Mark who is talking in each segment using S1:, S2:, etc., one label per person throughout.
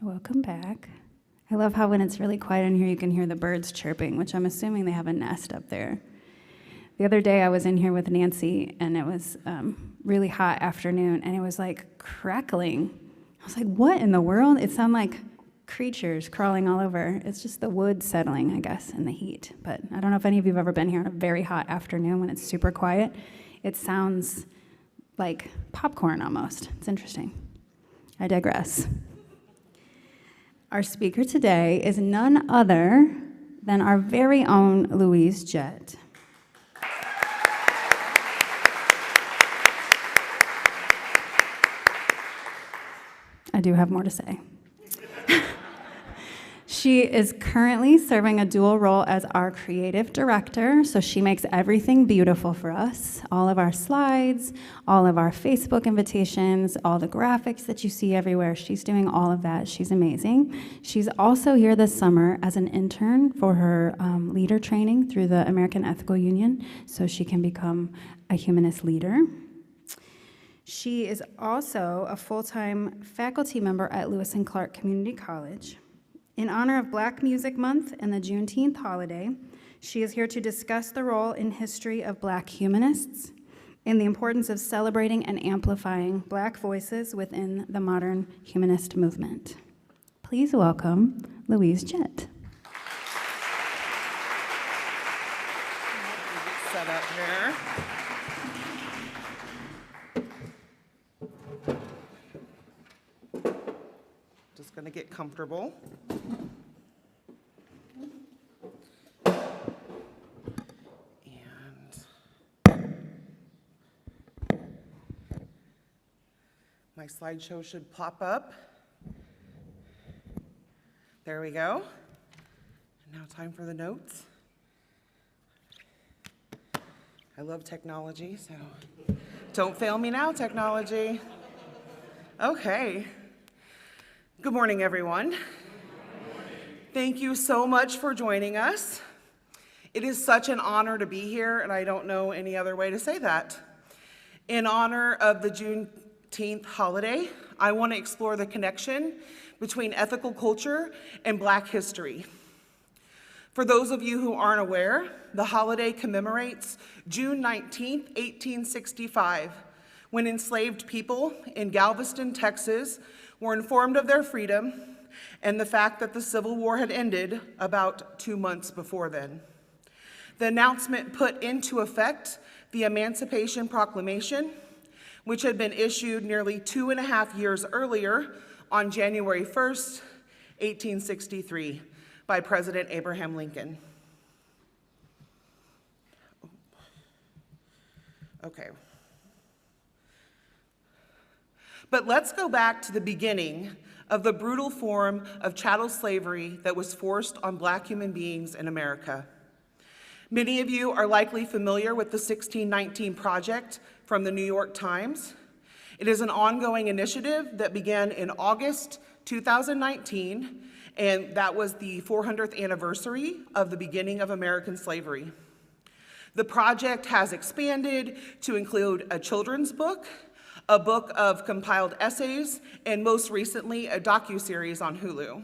S1: Welcome back. I love how when it's really quiet in here, you can hear the birds chirping, which I'm assuming they have a nest up there. The other day I was in here with Nancy, and it was really hot afternoon, and it was like crackling. I was like, what in the world? It sounded like creatures crawling all over. It's just the wood settling, I guess, in the heat. But I don't know if any of you have ever been here on a very hot afternoon when it's super quiet. It sounds like popcorn almost. It's interesting. I digress. Our speaker today is none other than our very own Louise Jett. I do have more to say. She is currently serving a dual role as our creative director, so she makes everything beautiful for us. All of our slides, all of our Facebook invitations, all the graphics that you see everywhere. She's doing all of that. She's amazing. She's also here this summer as an intern for her leader training through the American Ethical Union, so she can become a humanist leader. She is also a full-time faculty member at Lewis and Clark Community College. In honor of Black Music Month and the Juneteenth holiday, she is here to discuss the role in history of Black humanists and the importance of celebrating and amplifying Black voices within the modern humanist movement. Please welcome Louise Jett.
S2: Set up here. Just going to get comfortable. My slideshow should pop up. There we go. And now time for the notes. I love technology, so don't fail me now, technology. Okay. Good morning, everyone. Thank you so much for joining us. It is such an honor to be here, and I don't know any other way to say that. In honor of the Juneteenth holiday, I want to explore the connection between ethical culture and Black history. For those of you who aren't aware, the holiday commemorates June 19th, 1865, when enslaved people in Galveston, Texas, were informed of their freedom and the fact that the Civil War had ended about 2 months before then. The announcement put into effect the Emancipation Proclamation, which had been issued nearly 2.5 years earlier on January 1st, 1863, by President Abraham Lincoln. Okay. But let's go back to the beginning of the brutal form of chattel slavery that was forced on Black human beings in America. Many of you are likely familiar with the 1619 Project from the New York Times. It is an ongoing initiative that began in August 2019, and that was the 400th anniversary of the beginning of American slavery. The project has expanded to include a children's book, a book of compiled essays, and most recently, a docuseries on Hulu.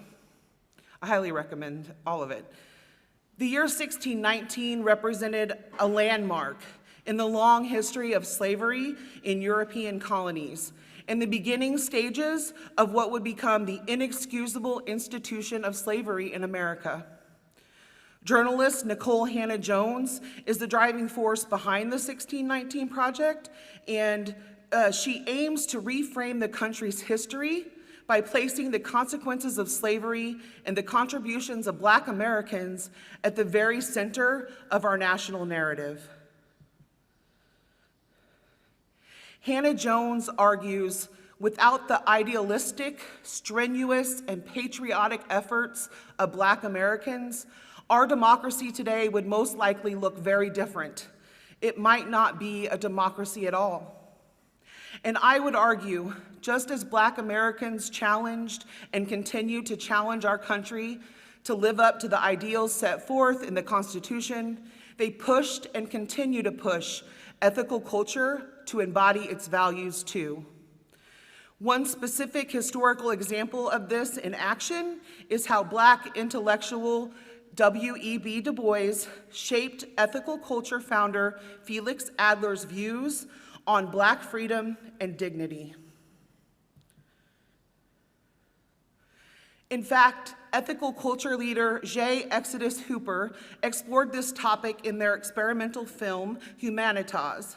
S2: I highly recommend all of it. The year 1619 represented a landmark in the long history of slavery in European colonies and the beginning stages of what would become the inexcusable institution of slavery in America. Journalist Nicole Hannah-Jones is the driving force behind the 1619 Project, and she aims to reframe the country's history by placing the consequences of slavery and the contributions of Black Americans at the very center of our national narrative. Hannah-Jones argues, without the idealistic, strenuous, and patriotic efforts of Black Americans, our democracy today would most likely look very different. It might not be a democracy at all. And I would argue, just as Black Americans challenged and continue to challenge our country to live up to the ideals set forth in the Constitution, they pushed and continue to push ethical culture to embody its values too. One specific historical example of this in action is how Black intellectual W.E.B. Du Bois shaped ethical culture founder Felix Adler's views on Black freedom and dignity. In fact, ethical culture leader J. Exodus Hooper explored this topic in their experimental film, Humanitas.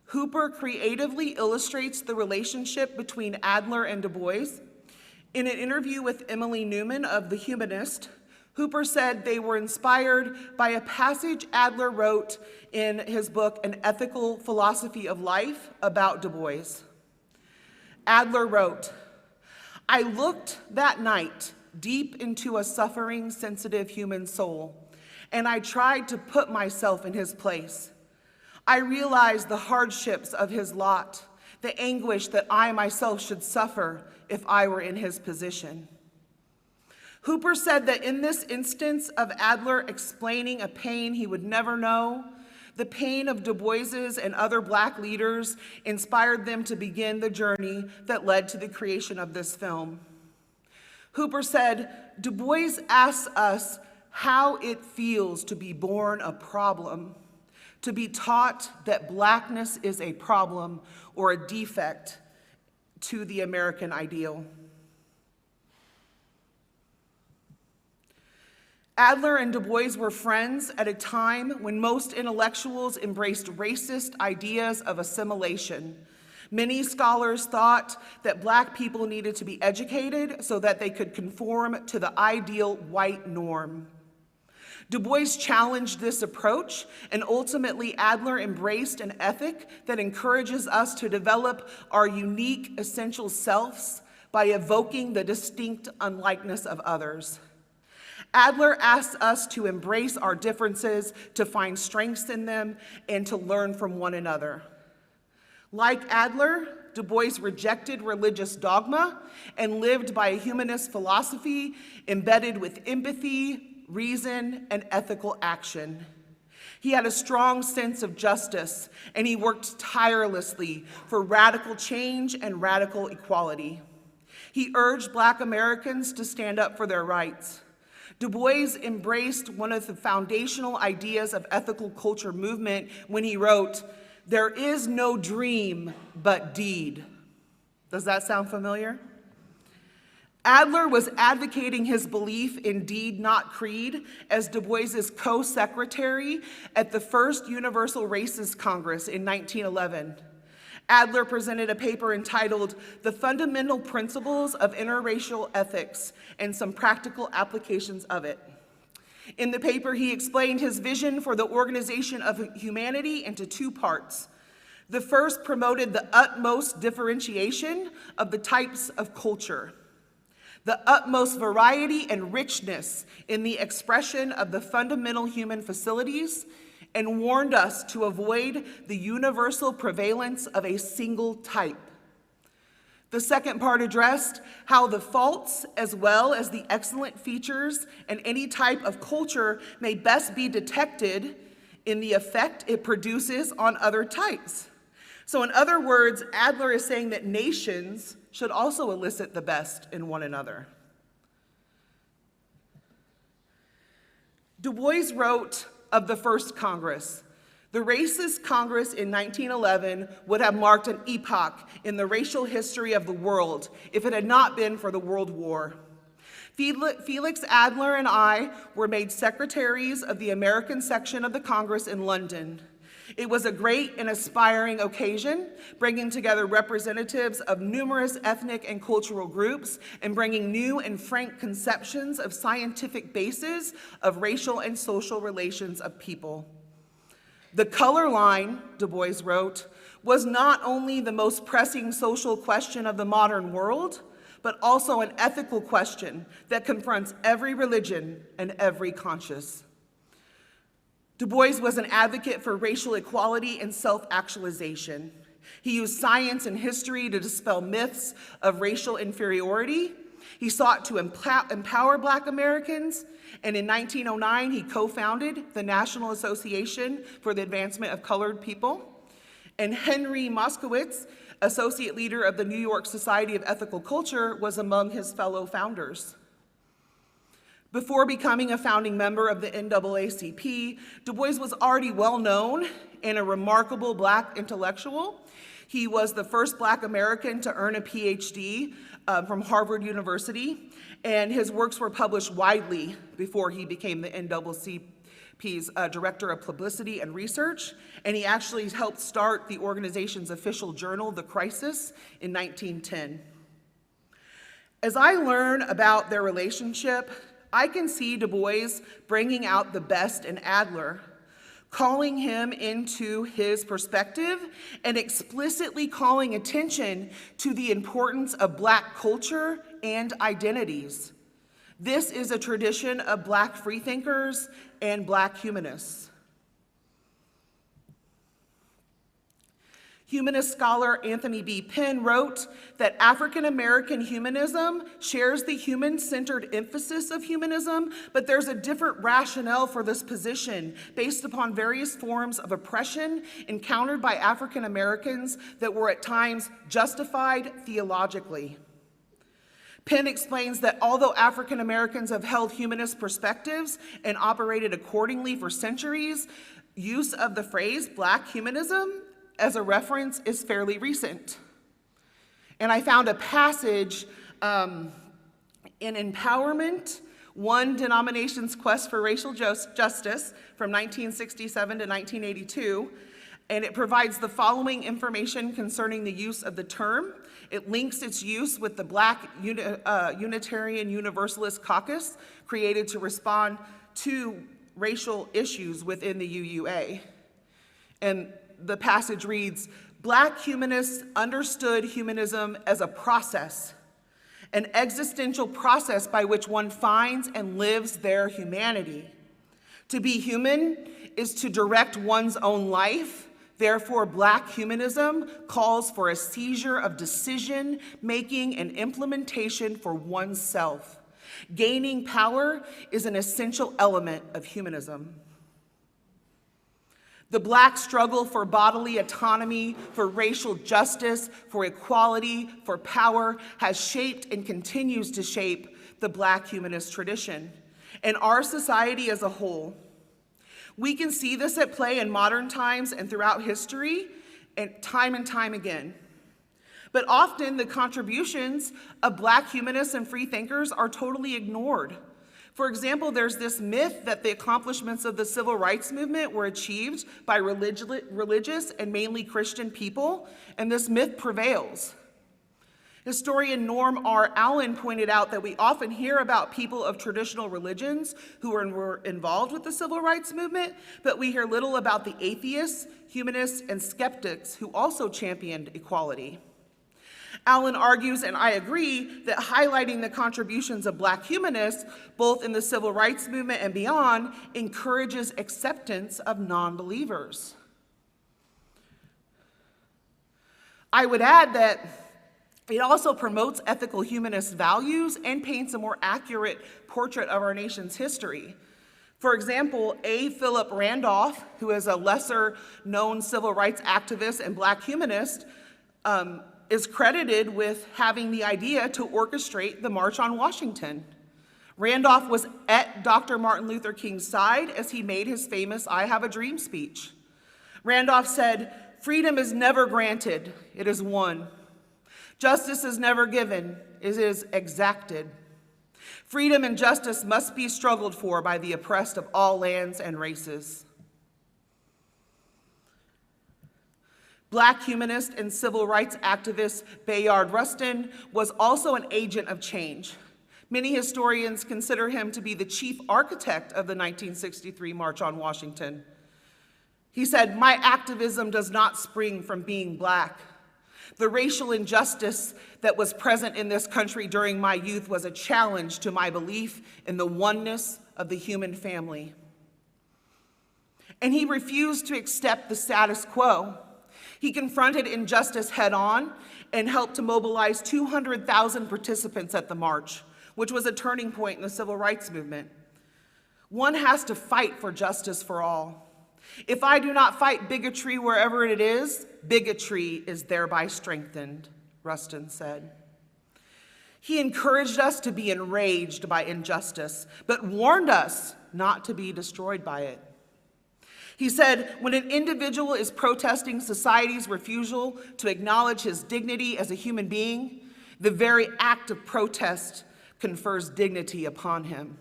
S2: Hooper creatively illustrates the relationship between Adler and Du Bois. In an interview with Emily Newman of The Humanist, Hooper said they were inspired by a passage Adler wrote in his book, An Ethical Philosophy of Life, about Du Bois. Adler wrote, "I looked that night deep into a suffering, sensitive human soul, and I tried to put myself in his place. I realized the hardships of his lot, the anguish that I myself should suffer if I were in his position." Hooper said that in this instance of Adler explaining a pain he would never know, the pain of Du Bois's and other Black leaders inspired them to begin the journey that led to the creation of this film. Hooper said, "Du Bois asks us how it feels to be born a problem, to be taught that Blackness is a problem or a defect to the American ideal." Adler and Du Bois were friends at a time when most intellectuals embraced racist ideas of assimilation. Many scholars thought that Black people needed to be educated so that they could conform to the ideal white norm. Du Bois challenged this approach, and ultimately Adler embraced an ethic that encourages us to develop our unique essential selves by evoking the distinct unlikeness of others. Adler asks us to embrace our differences, to find strengths in them, and to learn from one another. Like Adler, Du Bois rejected religious dogma and lived by a humanist philosophy embedded with empathy, reason, and ethical action. He had a strong sense of justice, and he worked tirelessly for radical change and radical equality. He urged Black Americans to stand up for their rights. Du Bois embraced one of the foundational ideas of ethical culture movement when he wrote, "There is no dream but deed." Does that sound familiar? Adler was advocating his belief in deed, not creed, as Du Bois's co-secretary at the first Universal Races Congress in 1911. Adler presented a paper entitled "The Fundamental Principles of Interracial Ethics and Some Practical Applications of It." In the paper, he explained his vision for the organization of humanity into two parts. The first promoted the utmost differentiation of the types of culture, the utmost variety and richness in the expression of the fundamental human facilities, and warned us to avoid the universal prevalence of a single type. The second part addressed how the faults as well as the excellent features in any type of culture may best be detected in the effect it produces on other types. So in other words, Adler is saying that nations should also elicit the best in one another. Du Bois wrote of the first Congress, "The Racist Congress in 1911 would have marked an epoch in the racial history of the world if it had not been for the World War. Felix Adler and I were made secretaries of the American section of the Congress in London. It was a great and aspiring occasion, bringing together representatives of numerous ethnic and cultural groups and bringing new and frank conceptions of scientific bases of racial and social relations of people. The color line," Du Bois wrote, "was not only the most pressing social question of the modern world, but also an ethical question that confronts every religion and every conscience." Du Bois was an advocate for racial equality and self-actualization. He used science and history to dispel myths of racial inferiority. He sought to empower Black Americans, and in 1909, he co-founded the National Association for the Advancement of Colored People. And Henry Moskowitz, associate leader of the New York Society of Ethical Culture, was among his fellow founders. Before becoming a founding member of the NAACP, Du Bois was already well known and a remarkable Black intellectual. He was the first Black American to earn a PhD from Harvard University, and his works were published widely before he became the NAACP's Director of Publicity and Research, and he actually helped start the organization's official journal, The Crisis, in 1910. As I learn about their relationship, I can see Du Bois bringing out the best in Adler, calling him into his perspective and explicitly calling attention to the importance of Black culture and identities. This is a tradition of Black freethinkers and Black humanists. Humanist scholar Anthony B. Penn wrote that African American humanism shares the human-centered emphasis of humanism, but there's a different rationale for this position based upon various forms of oppression encountered by African Americans that were at times justified theologically. Penn explains that although African Americans have held humanist perspectives and operated accordingly for centuries, use of the phrase Black humanism as a reference is fairly recent. And I found a passage in Empowerment, One Denomination's Quest for Racial Justice from 1967 to 1982, and it provides the following information concerning the use of the term. It links its use with the Black Unitarian Universalist Caucus created to respond to racial issues within the UUA. And the passage reads, Black humanists understood humanism as a process, an existential process by which one finds and lives their humanity. To be human is to direct one's own life. Therefore, Black humanism calls for a seizure of decision making and implementation for oneself. Gaining power is an essential element of humanism. The Black struggle for bodily autonomy, for racial justice, for equality, for power has shaped and continues to shape the Black humanist tradition and our society as a whole. We can see this at play in modern times and throughout history and time again. But often the contributions of Black humanists and freethinkers are totally ignored. For example, there's this myth that the accomplishments of the civil rights movement were achieved by religious and mainly Christian people, and this myth prevails. Historian Norm R. Allen pointed out that we often hear about people of traditional religions who were involved with the civil rights movement, but we hear little about the atheists, humanists, and skeptics who also championed equality. Allen argues, and I agree, that highlighting the contributions of Black humanists, both in the civil rights movement and beyond, encourages acceptance of non-believers. I would add that it also promotes ethical humanist values and paints a more accurate portrait of our nation's history. For example, A. Philip Randolph, who is a lesser-known civil rights activist and Black humanist, is credited with having the idea to orchestrate the March on Washington. Randolph was at Dr. Martin Luther King's side as he made his famous I Have a Dream speech. Randolph said, "Freedom is never granted, it is won. Justice is never given, it is exacted. Freedom and justice must be struggled for by the oppressed of all lands and races." Black humanist and civil rights activist Bayard Rustin was also an agent of change. Many historians consider him to be the chief architect of the 1963 March on Washington. He said, "My activism does not spring from being Black. The racial injustice that was present in this country during my youth was a challenge to my belief in the oneness of the human family." And he refused to accept the status quo. He confronted injustice head-on and helped to mobilize 200,000 participants at the march, which was a turning point in the civil rights movement. One has to fight for justice for all. If I do not fight bigotry wherever it is, bigotry is thereby strengthened, Rustin said. He encouraged us to be enraged by injustice, but warned us not to be destroyed by it. He said, when an individual is protesting society's refusal to acknowledge his dignity as a human being, the very act of protest confers dignity upon him.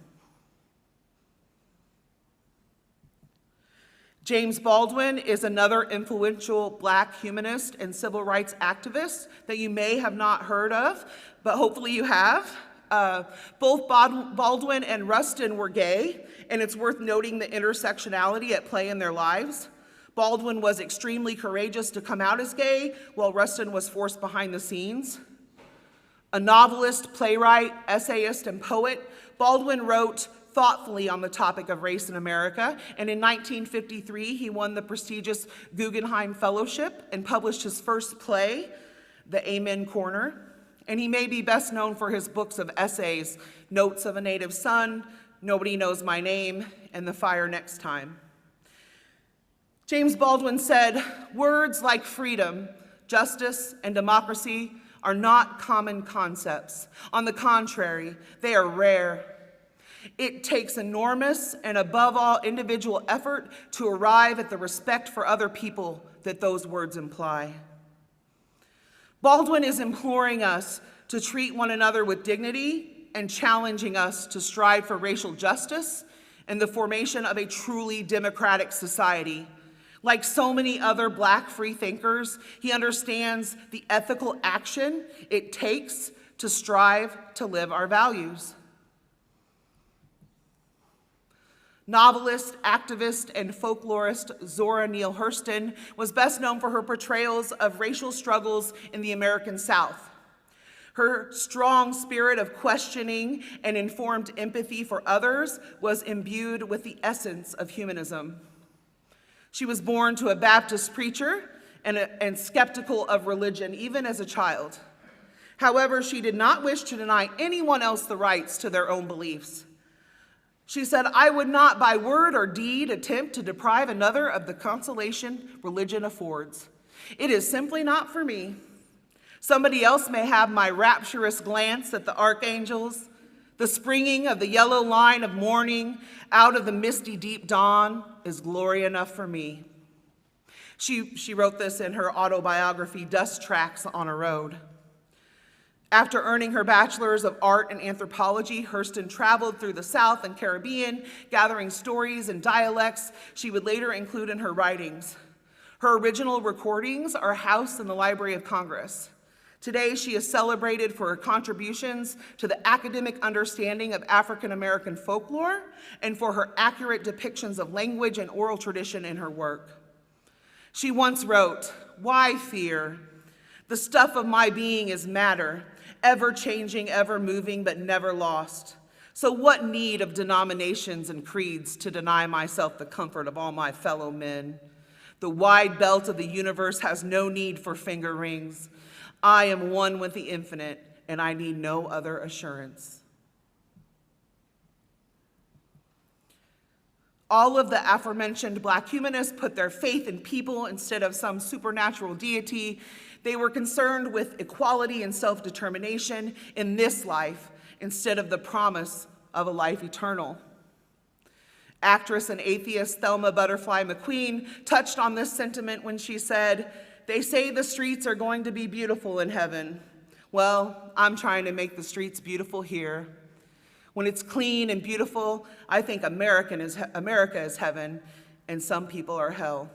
S2: James Baldwin is another influential Black humanist and civil rights activist that you may have not heard of, but hopefully you have. Both Baldwin and Rustin were gay, and it's worth noting the intersectionality at play in their lives. Baldwin was extremely courageous to come out as gay, while Rustin was forced behind the scenes. A novelist, playwright, essayist, and poet, Baldwin wrote thoughtfully on the topic of race in America, and in 1953 he won the prestigious Guggenheim Fellowship and published his first play, The Amen Corner. And he may be best known for his books of essays, Notes of a Native Son, Nobody Knows My Name, and The Fire Next Time. James Baldwin said, words like freedom, justice, and democracy are not common concepts. On the contrary, they are rare. It takes enormous and above all individual effort to arrive at the respect for other people that those words imply. Baldwin is imploring us to treat one another with dignity and challenging us to strive for racial justice and the formation of a truly democratic society. Like so many other Black freethinkers, he understands the ethical action it takes to strive to live our values. Novelist, activist, and folklorist Zora Neale Hurston was best known for her portrayals of racial struggles in the American South. Her strong spirit of questioning and informed empathy for others was imbued with the essence of humanism. She was born to a Baptist preacher and skeptical of religion, even as a child. However, she did not wish to deny anyone else the rights to their own beliefs. She said, I would not by word or deed attempt to deprive another of the consolation religion affords. It is simply not for me. Somebody else may have my rapturous glance at the archangels, the springing of the yellow line of morning out of the misty deep dawn is glory enough for me. She wrote this in her autobiography, Dust Tracks on a Road. After earning her bachelor's of art and anthropology, Hurston traveled through the South and Caribbean, gathering stories and dialects she would later include in her writings. Her original recordings are housed in the Library of Congress. Today, she is celebrated for her contributions to the academic understanding of African American folklore and for her accurate depictions of language and oral tradition in her work. She once wrote, "Why fear? The stuff of my being is matter, ever changing, ever moving, but never lost. So what need of denominations and creeds to deny myself the comfort of all my fellow men? The wide belt of the universe has no need for finger rings. I am one with the infinite, and I need no other assurance." All of the aforementioned Black humanists put their faith in people instead of some supernatural deity. They were concerned with equality and self-determination in this life instead of the promise of a life eternal. Actress and atheist Thelma Butterfly McQueen touched on this sentiment when she said, "They say the streets are going to be beautiful in heaven. Well, I'm trying to make the streets beautiful here. When it's clean and beautiful, I think America is heaven, and some people are hell."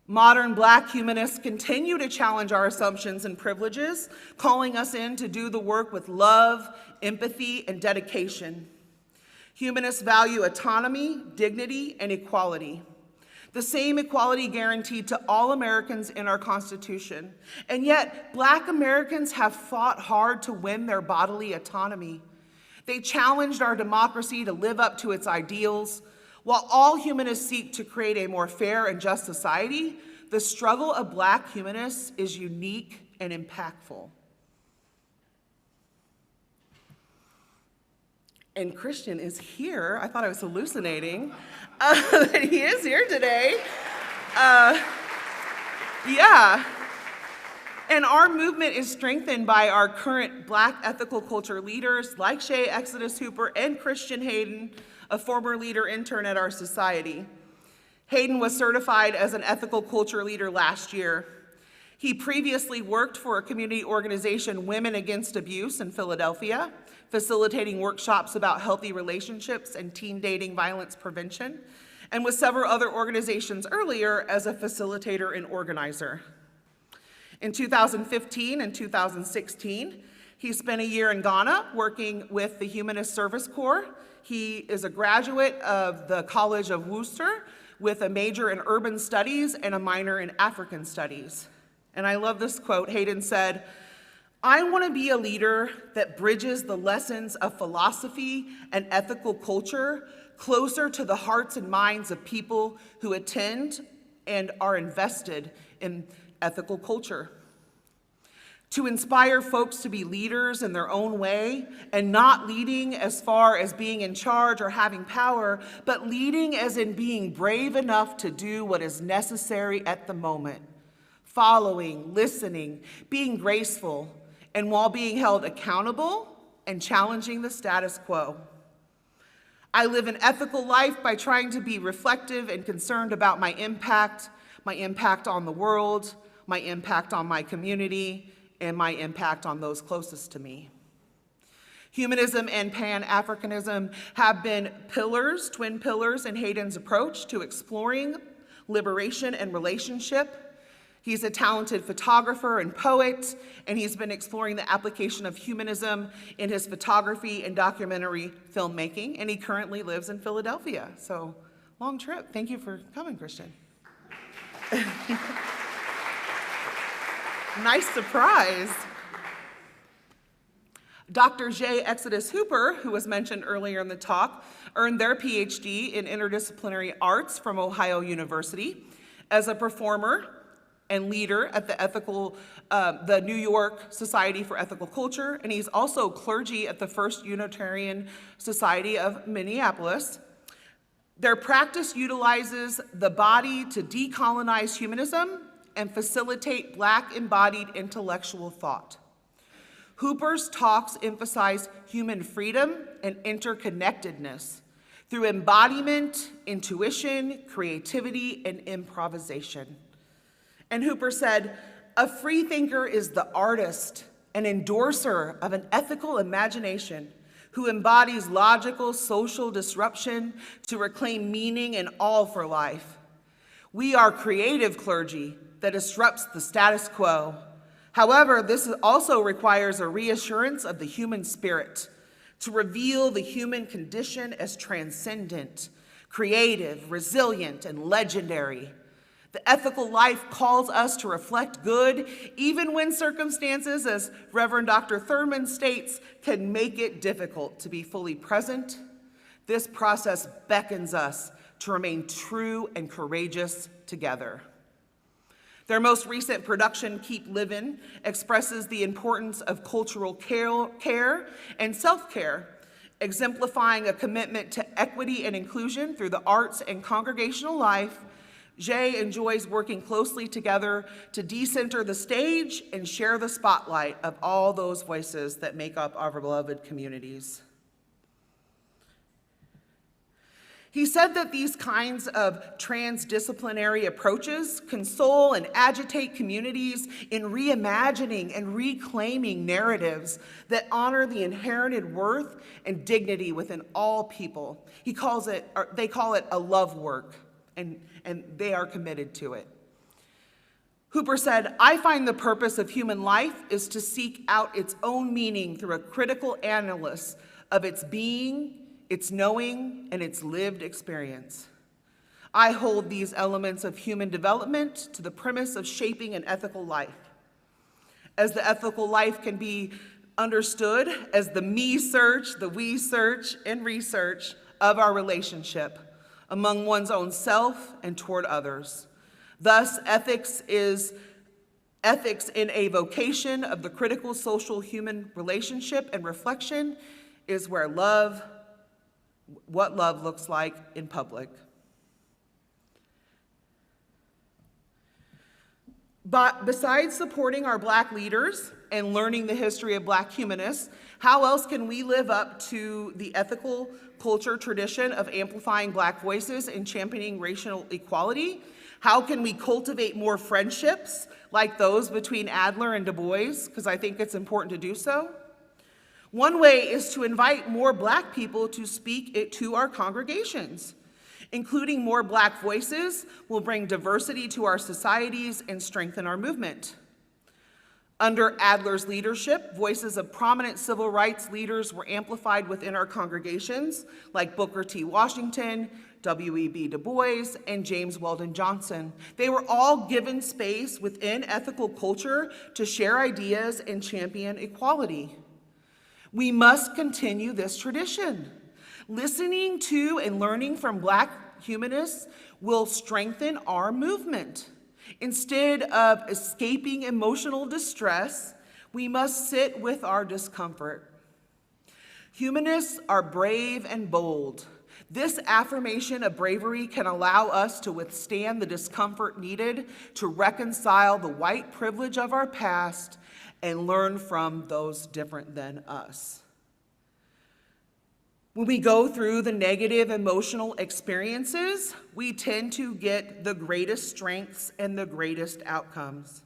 S2: Modern Black humanists continue to challenge our assumptions and privileges, calling us in to do the work with love, empathy, and dedication. Humanists value autonomy, dignity, and equality. The same equality guaranteed to all Americans in our Constitution. And yet, Black Americans have fought hard to win their bodily autonomy. They challenged our democracy to live up to its ideals. While all humanists seek to create a more fair and just society, the struggle of Black humanists is unique and impactful. And Christian is here. I thought I was hallucinating. He is here today. Yeah. And our movement is strengthened by our current Black ethical culture leaders like Shay Exodus Hooper and Christian Hayden, a former leader intern at our society. Hayden was certified as an ethical culture leader last year. He previously worked for a community organization, Women Against Abuse in Philadelphia, facilitating workshops about healthy relationships and teen dating violence prevention, and with several other organizations earlier as a facilitator and organizer. In 2015 and 2016, he spent a year in Ghana working with the Humanist Service Corps. He is a graduate of the College of Worcester with a major in urban studies and a minor in African studies. And I love this quote. Hayden said, "I want to be a leader that bridges the lessons of philosophy and ethical culture closer to the hearts and minds of people who attend and are invested in ethical culture. To inspire folks to be leaders in their own way, and not leading as far as being in charge or having power, but leading as in being brave enough to do what is necessary at the moment, following, listening, being graceful, and while being held accountable and challenging the status quo. I live an ethical life by trying to be reflective and concerned about my impact on the world, my impact on my community, and my impact on those closest to me." Humanism and Pan-Africanism have been pillars, twin pillars in Hayden's approach to exploring liberation and relationship. He's a talented photographer and poet, and he's been exploring the application of humanism in his photography and documentary filmmaking, and he currently lives in Philadelphia. So, long trip. Thank you for coming, Christian. Nice surprise. Dr. J. Exodus Hooper, who was mentioned earlier in the talk, earned their PhD in interdisciplinary arts from Ohio University as a performer and leader at the New York Society for Ethical Culture, and he's also clergy at the First Unitarian Society of Minneapolis. Their practice utilizes the body to decolonize humanism and facilitate Black embodied intellectual thought. Hooper's talks emphasize human freedom and interconnectedness through embodiment, intuition, creativity, and improvisation. And Hooper said, "A freethinker is the artist, an endorser of an ethical imagination who embodies logical social disruption to reclaim meaning in all for life. We are creative clergy that disrupts the status quo. However, this also requires a reassurance of the human spirit to reveal the human condition as transcendent, creative, resilient, and legendary. The ethical life calls us to reflect good, even when circumstances, as Reverend Dr. Thurman states, can make it difficult to be fully present. This process beckons us to remain true and courageous together." Their most recent production, Keep Livin', expresses the importance of cultural care and self-care, exemplifying a commitment to equity and inclusion through the arts and congregational life. Jay enjoys working closely together to decenter the stage and share the spotlight of all those voices that make up our beloved communities. He said that these kinds of transdisciplinary approaches console and agitate communities in reimagining and reclaiming narratives that honor the inherited worth and dignity within all people. They call it a love work, and they are committed to it. Hooper said, "I find the purpose of human life is to seek out its own meaning through a critical analysis of its being, its knowing, and its lived experience. I hold these elements of human development to the premise of shaping an ethical life. As the ethical life can be understood as the me search, the we search, and research of our relationship among one's own self and toward others. Thus, ethics in a vocation of the critical social human relationship and reflection is where what love looks like in public." But besides supporting our Black leaders and learning the history of Black humanists, how else can we live up to the ethical culture tradition of amplifying Black voices and championing racial equality? How can we cultivate more friendships like those between Adler and Du Bois? Because I think it's important to do so. One way is to invite more Black people to speak to our congregations. Including more Black voices will bring diversity to our societies and strengthen our movement. Under Adler's leadership, voices of prominent civil rights leaders were amplified within our congregations, like Booker T. Washington, W.E.B. Du Bois, and James Weldon Johnson. They were all given space within ethical culture to share ideas and champion equality. We must continue this tradition. Listening to and learning from Black humanists will strengthen our movement. Instead of escaping emotional distress, we must sit with our discomfort. Humanists are brave and bold. This affirmation of bravery can allow us to withstand the discomfort needed to reconcile the white privilege of our past and learn from those different than us. When we go through the negative emotional experiences, we tend to get the greatest strengths and the greatest outcomes.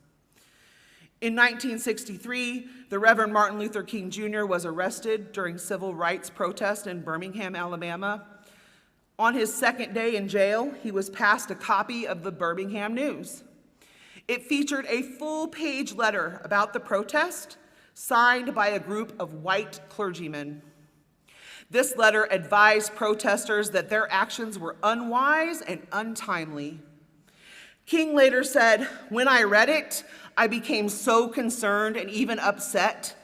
S2: In 1963, the Reverend Martin Luther King Jr. was arrested during civil rights protests in Birmingham, Alabama. On his second day in jail, he was passed a copy of the Birmingham News. It featured a full-page letter about the protest, signed by a group of white clergymen. This letter advised protesters that their actions were unwise and untimely. King later said, "When I read it, I became so concerned and even upset,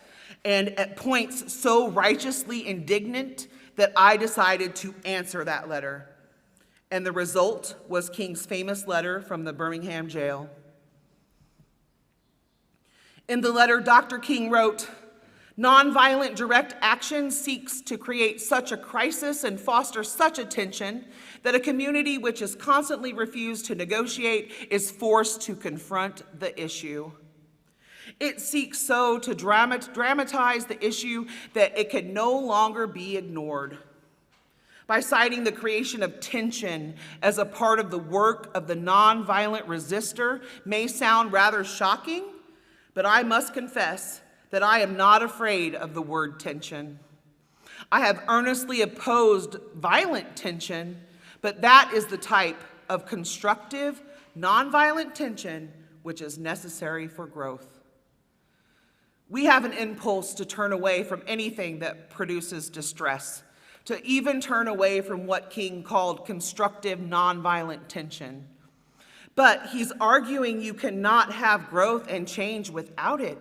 S2: and at points so righteously indignant that I decided to answer that letter." And the result was King's famous letter from the Birmingham jail. In the letter, Dr. King wrote, "Nonviolent direct action seeks to create such a crisis and foster such a tension that a community which has constantly refused to negotiate is forced to confront the issue. It seeks so to dramatize the issue that it can no longer be ignored. By citing the creation of tension as a part of the work of the nonviolent resistor may sound rather shocking, but I must confess that I am not afraid of the word tension. I have earnestly opposed violent tension, but that is the type of constructive, nonviolent tension which is necessary for growth." We have an impulse to turn away from anything that produces distress, to even turn away from what King called constructive, nonviolent tension. But he's arguing you cannot have growth and change without it.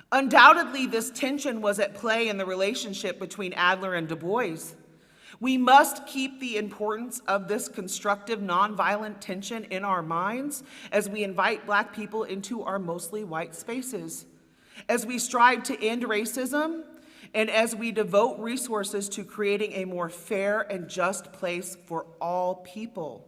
S2: Undoubtedly, this tension was at play in the relationship between Adler and Du Bois. We must keep the importance of this constructive, nonviolent tension in our minds as we invite Black people into our mostly white spaces, as we strive to end racism, and as we devote resources to creating a more fair and just place for all people.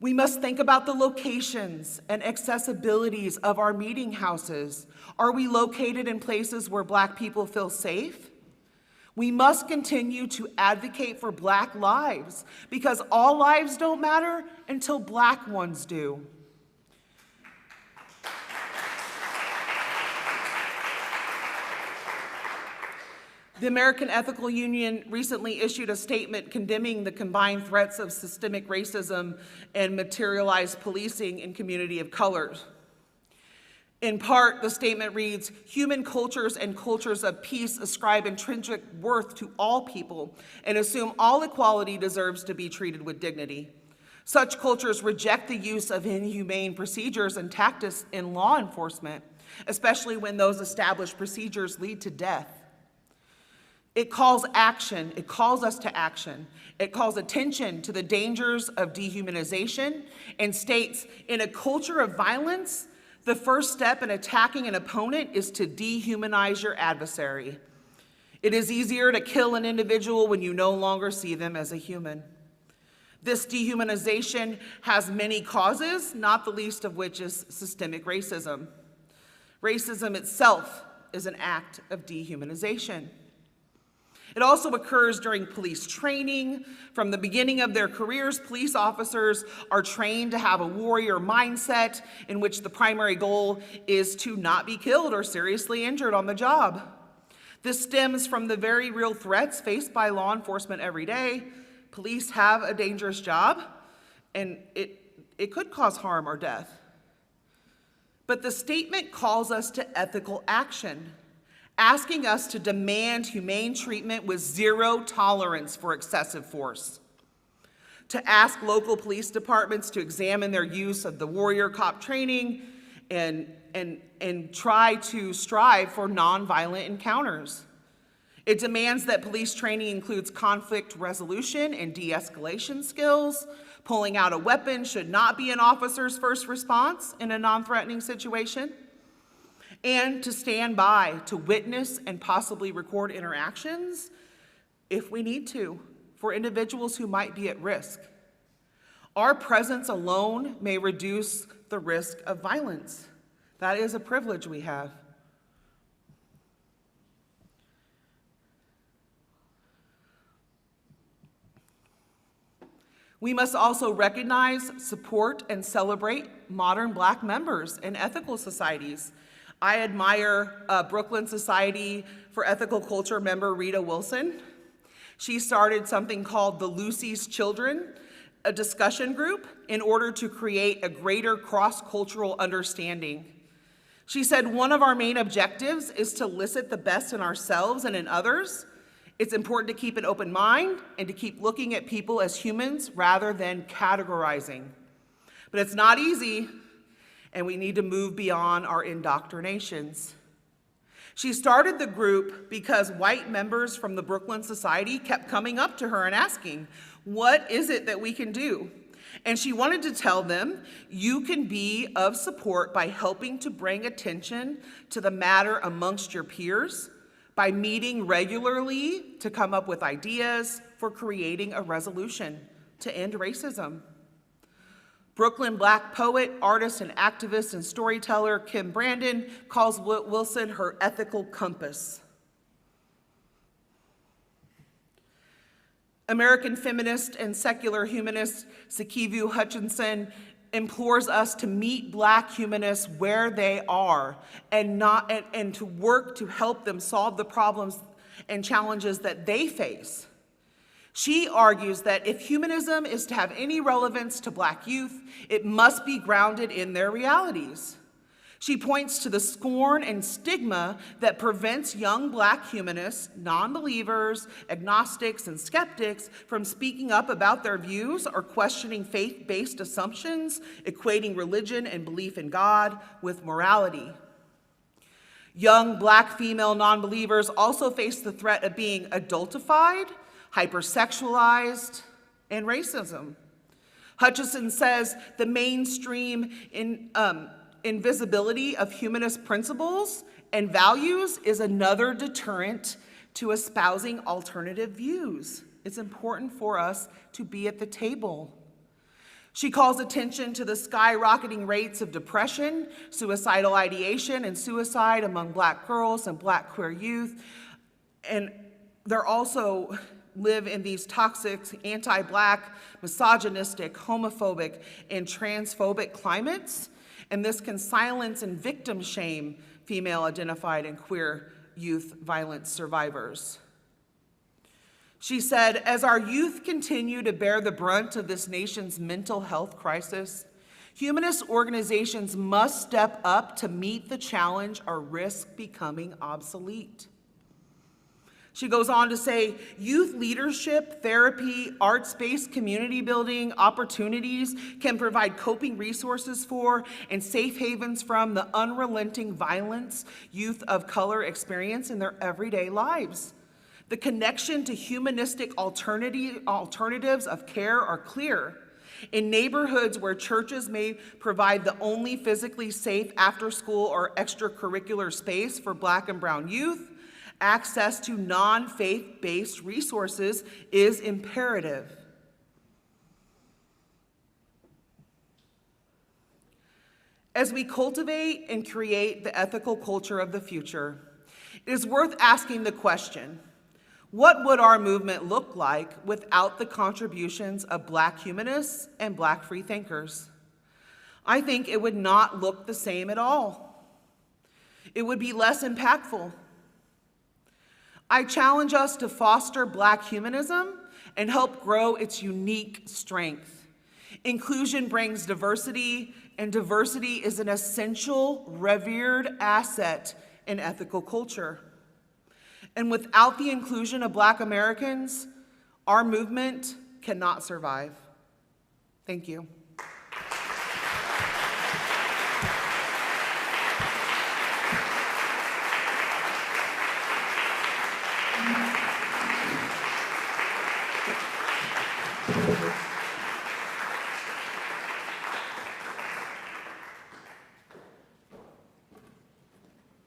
S2: We must think about the locations and accessibilities of our meeting houses. Are we located in places where Black people feel safe? We must continue to advocate for Black lives, because all lives don't matter until Black ones do. The American Ethical Union recently issued a statement condemning the combined threats of systemic racism and materialized policing in community of color. In part, the statement reads, "Human cultures and cultures of peace ascribe intrinsic worth to all people and assume all equality deserves to be treated with dignity. Such cultures reject the use of inhumane procedures and tactics in law enforcement, especially when those established procedures lead to death. It calls action. It calls us to action. It calls attention to the dangers of dehumanization and states, in a culture of violence, the first step in attacking an opponent is to dehumanize your adversary. It is easier to kill an individual when you no longer see them as a human. This dehumanization has many causes, not the least of which is systemic racism. Racism itself is an act of dehumanization. It also occurs during police training. From the beginning of their careers, police officers are trained to have a warrior mindset in which the primary goal is to not be killed or seriously injured on the job. This stems from the very real threats faced by law enforcement every day. Police have a dangerous job, and it could cause harm or death. But the statement calls us to ethical action, asking us to demand humane treatment with zero tolerance for excessive force, to ask local police departments to examine their use of the warrior cop training and try to strive for nonviolent encounters. It demands that police training includes conflict resolution and de-escalation skills. Pulling out a weapon should not be an officer's first response in a non-threatening situation. And to stand by, to witness and possibly record interactions, if we need to, for individuals who might be at risk. Our presence alone may reduce the risk of violence. That is a privilege we have. We must also recognize, support, and celebrate modern Black members in ethical societies. I admire Brooklyn Society for Ethical Culture member Rita Wilson. She started something called the Lucy's Children, a discussion group, in order to create a greater cross-cultural understanding. She said, one of our main objectives is to elicit the best in ourselves and in others. It's important to keep an open mind and to keep looking at people as humans rather than categorizing. But it's not easy, and we need to move beyond our indoctrinations. She started the group because white members from the Brooklyn Society kept coming up to her and asking, what is it that we can do? And she wanted to tell them, you can be of support by helping to bring attention to the matter amongst your peers, by meeting regularly to come up with ideas for creating a resolution to end racism. Brooklyn Black poet, artist, and activist and storyteller Kim Brandon calls Wilson her ethical compass. American feminist and secular humanist Sikivu Hutchinson implores us to meet Black humanists where they are and to work to help them solve the problems and challenges that they face. She argues that if humanism is to have any relevance to Black youth, it must be grounded in their realities. She points to the scorn and stigma that prevents young Black humanists, non-believers, agnostics, and skeptics from speaking up about their views or questioning faith-based assumptions, equating religion and belief in God with morality. Young Black female non-believers also face the threat of being adultified, hypersexualized, and racism. Hutchison says the mainstream invisibility of humanist principles and values is another deterrent to espousing alternative views. It's important for us to be at the table. She calls attention to the skyrocketing rates of depression, suicidal ideation, and suicide among Black girls and Black queer youth. And they're also live in these toxic, anti-Black, misogynistic, homophobic, and transphobic climates. And this can silence and victim shame female identified and queer youth violence survivors. She said, as our youth continue to bear the brunt of this nation's mental health crisis, humanist organizations must step up to meet the challenge or risk becoming obsolete. She goes on to say, youth leadership, therapy, arts-based community building opportunities can provide coping resources for and safe havens from the unrelenting violence youth of color experience in their everyday lives. The connection to humanistic alternatives of care are clear. In neighborhoods where churches may provide the only physically safe after-school or extracurricular space for Black and brown youth, access to non-faith-based resources is imperative. As we cultivate and create the ethical culture of the future, it is worth asking the question, what would our movement look like without the contributions of Black humanists and Black freethinkers? I think it would not look the same at all. It would be less impactful. I challenge us to foster Black humanism and help grow its unique strength. Inclusion brings diversity, and diversity is an essential, revered asset in ethical culture. And without the inclusion of Black Americans, our movement cannot survive. Thank you.